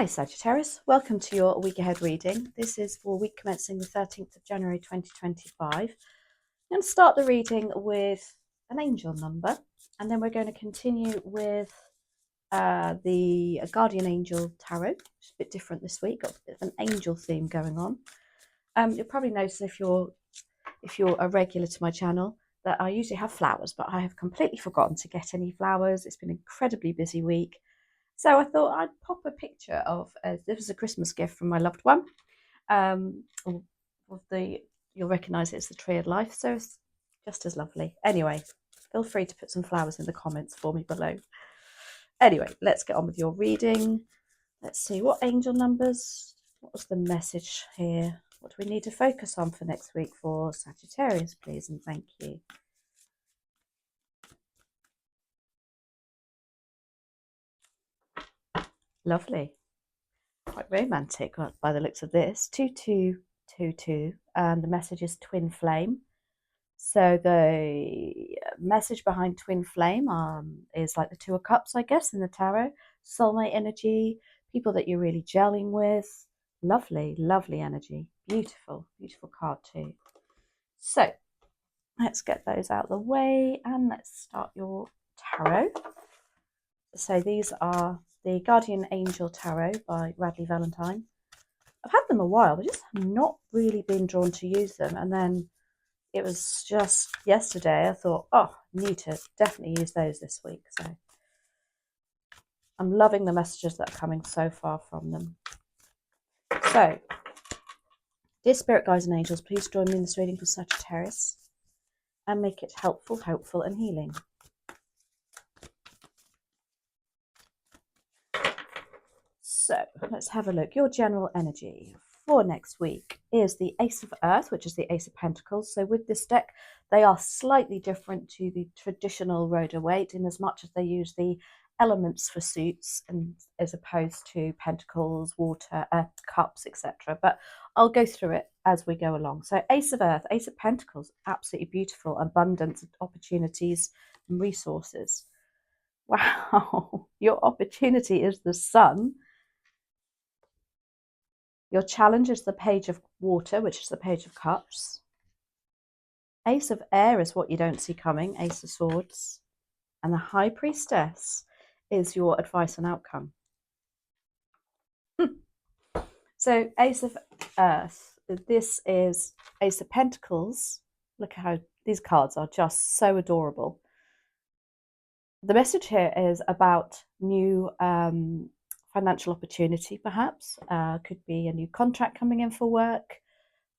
Hi Sagittarius, welcome to your week ahead reading. This is for week commencing the 13th of January 2025. I'm going to start the reading with an angel number, and then we're going to continue with the Guardian Angel Tarot, which is a bit different this week. Got a bit of an angel theme going on. You'll probably notice if you're a regular to my channel that I usually have flowers, but I have completely forgotten to get any flowers. It's been an incredibly busy week. So I thought I'd pop a picture of, this was a Christmas gift from my loved one. You'll recognise it as the Tree of Life, so it's just as lovely. Anyway, feel free to put some flowers in the comments for me below. Anyway, let's get on with your reading. Let's see, what angel numbers, what was the message here? What do we need to focus on for next week for Sagittarius, please, and thank you. Lovely. Quite romantic by the looks of this. 2222, and the message is twin flame. So the message behind twin flame is like the Two of Cups, I guess, in the tarot. Soulmate energy, people that you're really gelling with. Lovely, lovely energy. Beautiful, beautiful card too. So let's get those out of the way and let's start your tarot. So these are the Guardian Angel Tarot by Radley Valentine. I've had them a while, but just not really been drawn to use them. And then it was just yesterday I thought, oh, I need to definitely use those this week. So I'm loving the messages that are coming so far from them. So, dear spirit guides and angels, please join me in this reading for Sagittarius and make it helpful, hopeful and healing. So let's have a look. Your general energy for next week is the Ace of Earth, which is the Ace of Pentacles. So with this deck, they are slightly different to the traditional Ryder Waite in as much as they use the elements for suits and as opposed to pentacles, water, cups, etc. But I'll go through it as we go along. So Ace of Earth, Ace of Pentacles, absolutely beautiful, abundance of opportunities and resources. Wow, your opportunity is the sun. Your challenge is the Page of Water, which is the Page of Cups. Ace of Air is what you don't see coming, Ace of Swords. And the High Priestess is your advice and outcome. So Ace of Earth, this is Ace of Pentacles. Look at how these cards are just so adorable. The message here is about new financial opportunity, perhaps. Could be a new contract coming in for work.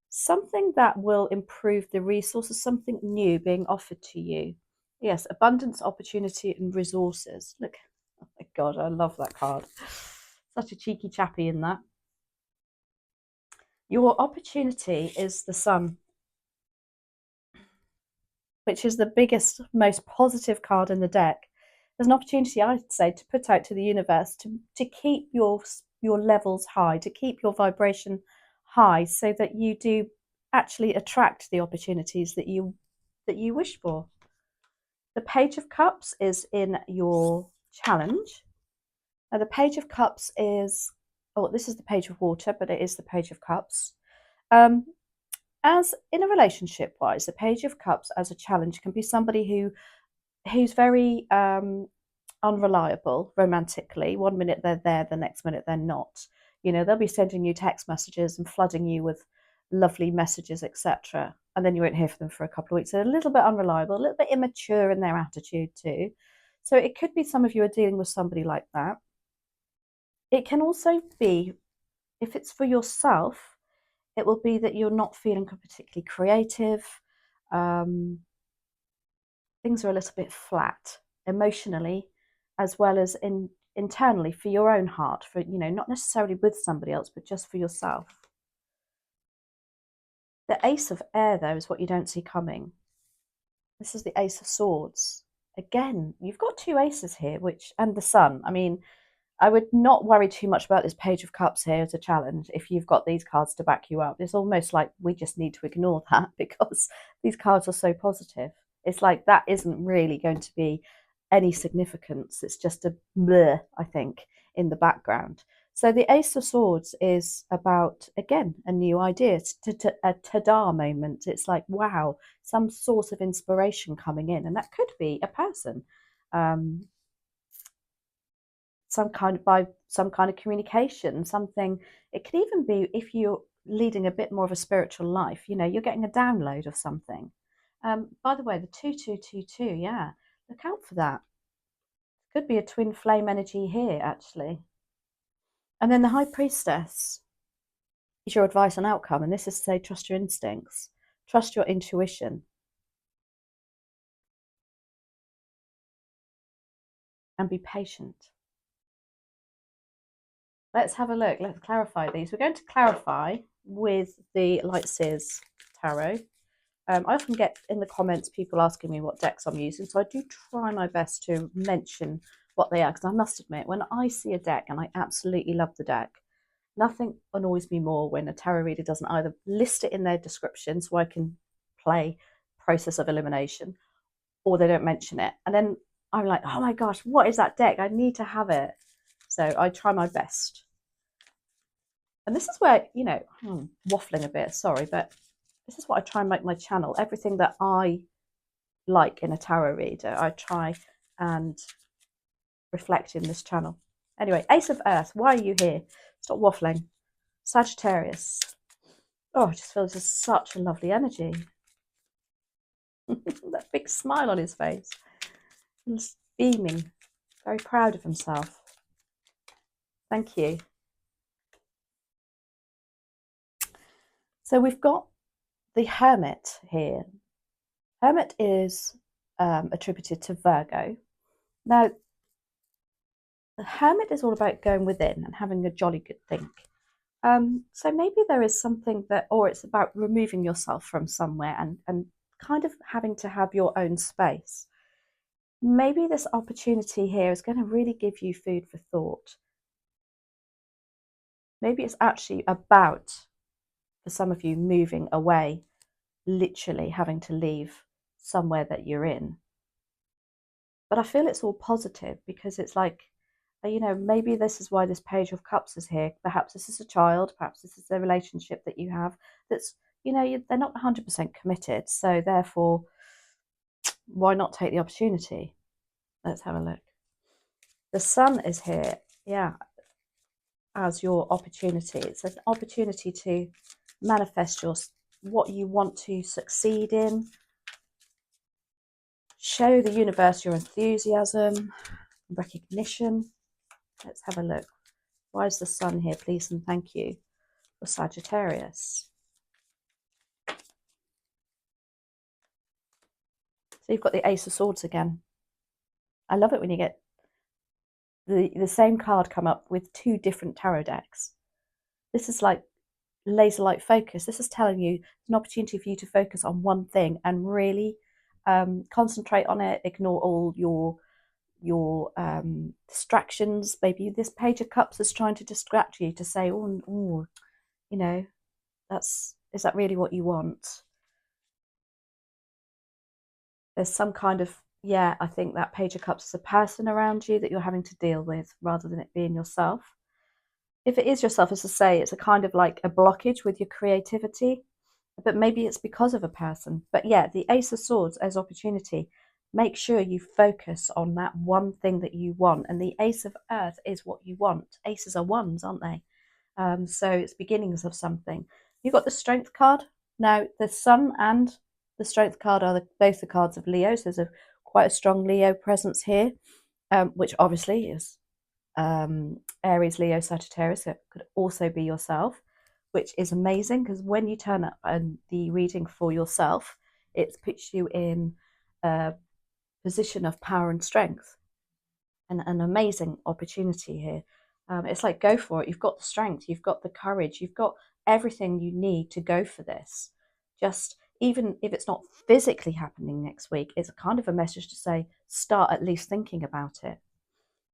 Something that will improve the resources, something new being offered to you. Yes, abundance, opportunity and resources. Look, oh my God, I love that card. Such a cheeky chappy in that. Your opportunity is the sun, which is the biggest, most positive card in the deck. There's an opportunity, I'd say, to put out to the universe to keep your levels high, to keep your vibration high, so that you do actually attract the opportunities that you wish for. The Page of Cups is in your challenge. Now the Page of Cups is, oh, this is the Page of Water, but it is the Page of Cups. As in a relationship wise, the Page of Cups as a challenge can be somebody who's very unreliable romantically. One minute they're there, the next minute they're not. You know, they'll be sending you text messages and flooding you with lovely messages, etc. And then you won't hear from them for a couple of weeks. They're a little bit unreliable, a little bit immature in their attitude too. So it could be some of you are dealing with somebody like that. It can also be, if it's for yourself, it will be that you're not feeling particularly creative. Things are a little bit flat emotionally, as well as internally for your own heart, for, you know, not necessarily with somebody else, but just for yourself. The Ace of Air, though, is what you don't see coming. This is the Ace of Swords. Again, you've got two aces here, and the Sun. I mean, I would not worry too much about this Page of Cups here as a challenge if you've got these cards to back you up. It's almost like we just need to ignore that because these cards are so positive. It's like that isn't really going to be any significance. It's just a blur, I think, in the background. So the Ace of Swords is about, again, a new idea. It's a ta-da moment. It's like, wow, some source of inspiration coming in. And that could be a person, some kind of communication, something. It could even be if you're leading a bit more of a spiritual life, you know, you're getting a download of something. By the way, the 2222, yeah, look out for that. Could be a twin flame energy here, actually. And then the High Priestess is your advice on outcome. And this is to say, trust your instincts, trust your intuition, and be patient. Let's have a look. Let's clarify these. We're going to clarify with the Light Seers Tarot. I often get in the comments people asking me what decks I'm using, so I do try my best to mention what they are, because I must admit, when I see a deck, and I absolutely love the deck, nothing annoys me more when a tarot reader doesn't either list it in their description so I can play process of elimination, or they don't mention it. And then I'm like, oh my gosh, what is that deck? I need to have it. So I try my best. And this is where, you know, waffling a bit, sorry, but this is what I try and make my channel. Everything that I like in a tarot reader, I try and reflect in this channel. Anyway, Ace of Earth, why are you here? Stop waffling. Sagittarius. Oh, I just feel this is such a lovely energy. That big smile on his face. He's beaming, very proud of himself. Thank you. So we've got the Hermit here. Hermit is attributed to Virgo. Now, the Hermit is all about going within and having a jolly good think. So maybe there is something that, or it's about removing yourself from somewhere and kind of having to have your own space. Maybe this opportunity here is going to really give you food for thought. Maybe it's actually about, for some of you, moving away, literally having to leave somewhere that you're in. But I feel it's all positive, because it's like, you know, maybe this is why this Page of Cups is here. Perhaps this is a child, perhaps this is a relationship that you have that's, you know, they're not 100% committed. So therefore, why not take the opportunity? Let's have a look. The Sun is here, yeah, as your opportunity. It's an opportunity to manifest what you want to succeed in. Show the universe your enthusiasm, recognition. Let's have a look. Why is the Sun here, please and thank you, for Sagittarius? So you've got the Ace of Swords again. I love it when you get the same card come up with two different tarot decks. This is like laser light focus. This is telling you an opportunity for you to focus on one thing and really concentrate on it. Ignore all your distractions. Maybe this Page of Cups is trying to distract you, to say, oh, you know, is that really what you want? There's some kind of, yeah, I think that Page of Cups is a person around you that you're having to deal with, rather than it being yourself. If it is yourself, as I say, it's a kind of like a blockage with your creativity, but maybe it's because of a person. But yeah, the Ace of Swords as opportunity. Make sure you focus on that one thing that you want. And the Ace of Earth is what you want. Aces are ones, aren't they? So it's beginnings of something. You've got the Strength card. Now, the Sun and the Strength card are both the cards of Leo. So there's quite a strong Leo presence here, which obviously is Aries, Leo, Sagittarius. So it could also be yourself, which is amazing, because when you turn up and the reading for yourself, it puts you in a position of power and strength, and an amazing opportunity here. It's like, go for it. You've got the strength, you've got the courage, you've got everything you need to go for this. Just, even if it's not physically happening next week, it's a kind of a message to say, start at least thinking about it.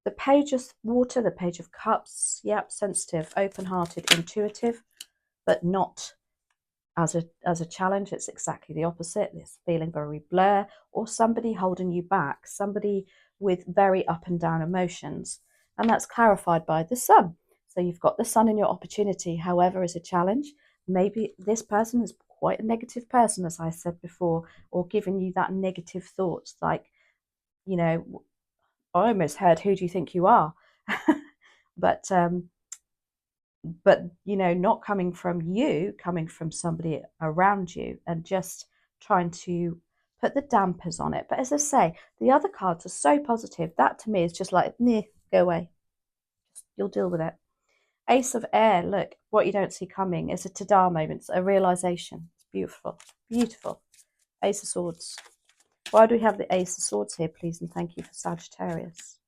The Page of Water, the Page of Cups, yep, sensitive, open-hearted, intuitive, but not as a challenge. It's exactly the opposite. It's feeling very blur, or somebody holding you back, somebody with very up and down emotions. And that's clarified by the Sun. So you've got the sun in your opportunity. However, as a challenge, maybe this person is quite a negative person, as I said before, or giving you that negative thoughts like, you know, I almost heard, who do you think you are? but you know, not coming from you, coming from somebody around you, and just trying to put the dampers on it. But as I say, the other cards are so positive. That to me is just like, nah, go away. You'll deal with it. Ace of Air, look, what you don't see coming is a ta-da moment, a realization. It's beautiful, beautiful. Ace of Swords. Why do we have the Ace of Swords here, please? And thank you for Sagittarius.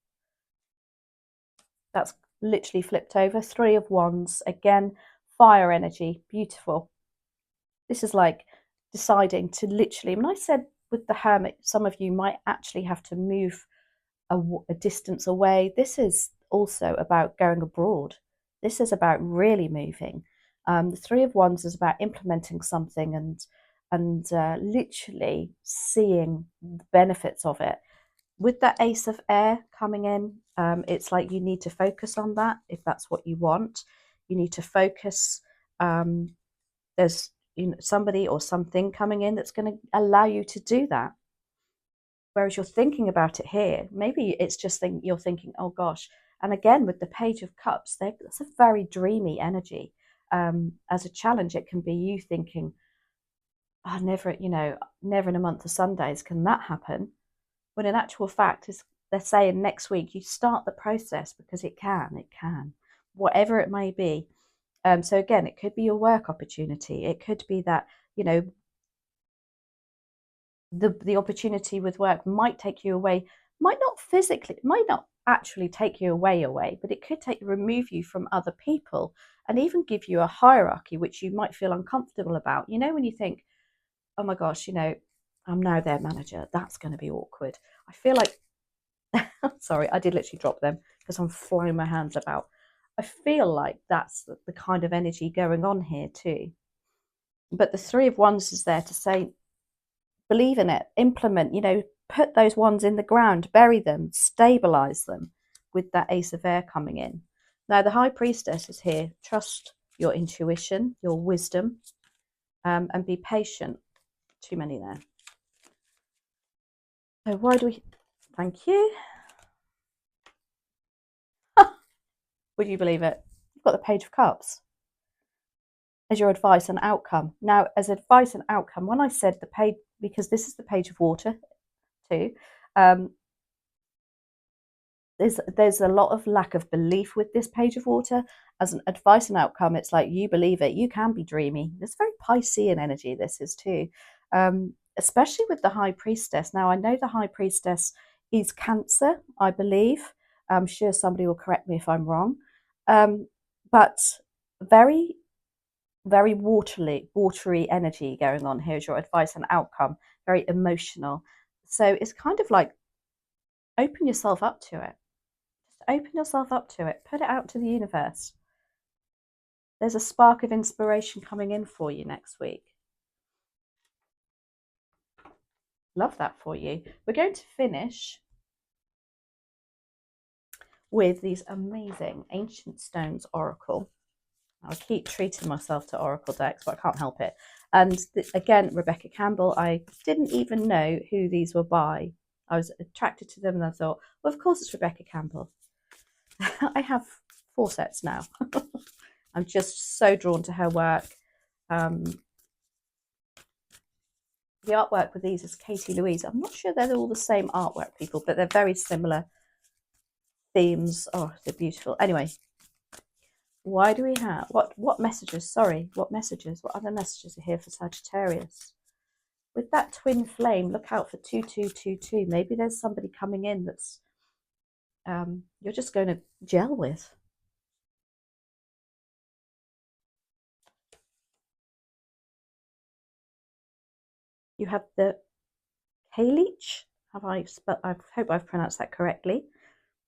That's literally flipped over. Three of Wands. Again, fire energy. Beautiful. This is like deciding to literally, when I said with the Hermit, some of you might actually have to move a distance away. This is also about going abroad. This is about really moving. The Three of Wands is about implementing something and literally seeing the benefits of it. With that Ace of Air coming in, it's like you need to focus on that if that's what you want. You need to focus. There's somebody or something coming in that's going to allow you to do that. Whereas you're thinking about it here, maybe it's just you're thinking, oh gosh. And again, with the Page of Cups, that's a very dreamy energy. As a challenge, it can be you thinking, oh, never in a month of Sundays can that happen? When in actual fact, they're saying next week you start the process because it can, whatever it may be. So again, it could be your work opportunity. It could be that, the opportunity with work might take you away, might not actually take you away, but it could remove you from other people and even give you a hierarchy, which you might feel uncomfortable about. When you think, oh my gosh, I'm now their manager. That's going to be awkward. I feel like, sorry, I did literally drop them because I'm flying my hands about. I feel like that's the kind of energy going on here too. But the Three of Wands is there to say, believe in it, implement, put those wands in the ground, bury them, stabilize them with that Ace of Air coming in. Now, the High Priestess is here. Trust your intuition, your wisdom, and be patient. Too many there. So why do we... Thank you. Would you believe it? You've got the Page of Cups as your advice and outcome. Now, as advice and outcome, when I said the page, because this is the Page of Water too, there's a lot of lack of belief with this Page of Water. As an advice and outcome, it's like you believe it. You can be dreamy. It's very Piscean energy, this is too, especially with the High Priestess. Now, I know the High Priestess is Cancer, I believe. I'm sure somebody will correct me if I'm wrong. But very, very watery energy going on here is your advice and outcome. Very emotional. So it's kind of like open yourself up to it. Open yourself up to it. Put it out to the universe. There's a spark of inspiration coming in for you next week. Love that for you. We're going to finish with these amazing Ancient Stones Oracle. I keep treating myself to Oracle decks, but I can't help it. And again, Rebecca Campbell, I didn't even know who these were by. I was attracted to them and I thought, well, of course it's Rebecca Campbell. I have 4 sets now. I'm just so drawn to her work. The artwork with these is Katie Louise. I'm not sure they're all the same artwork, people, but they're very similar themes. Oh, they're beautiful. Anyway, why do we have what messages? Sorry, what messages? What other messages are here for Sagittarius? With that twin flame, look out for 2222. Maybe there's somebody coming in that's you're just going to gel with. You have the Kaleech. I hope I've pronounced that correctly.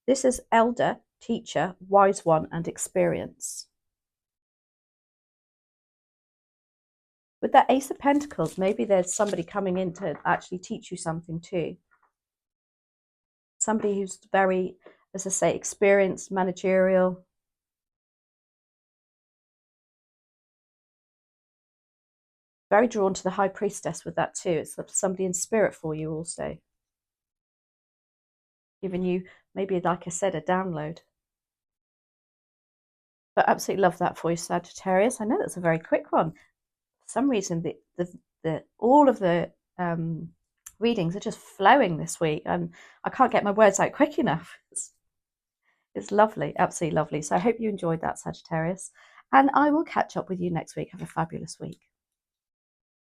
This is elder, teacher, wise one, and experience. With that Ace of Pentacles, maybe there's somebody coming in to actually teach you something too. Somebody who's very, as I say, experienced, managerial. Very drawn to the High Priestess with that too. It's somebody in spirit for you also. Giving you, maybe, like I said, a download. But absolutely love that for you, Sagittarius. I know that's a very quick one. For some reason, all of the readings are just flowing this week, and I can't get my words out quick enough. It's lovely, absolutely lovely. So I hope you enjoyed that, Sagittarius, and I will catch up with you next week. Have a fabulous week.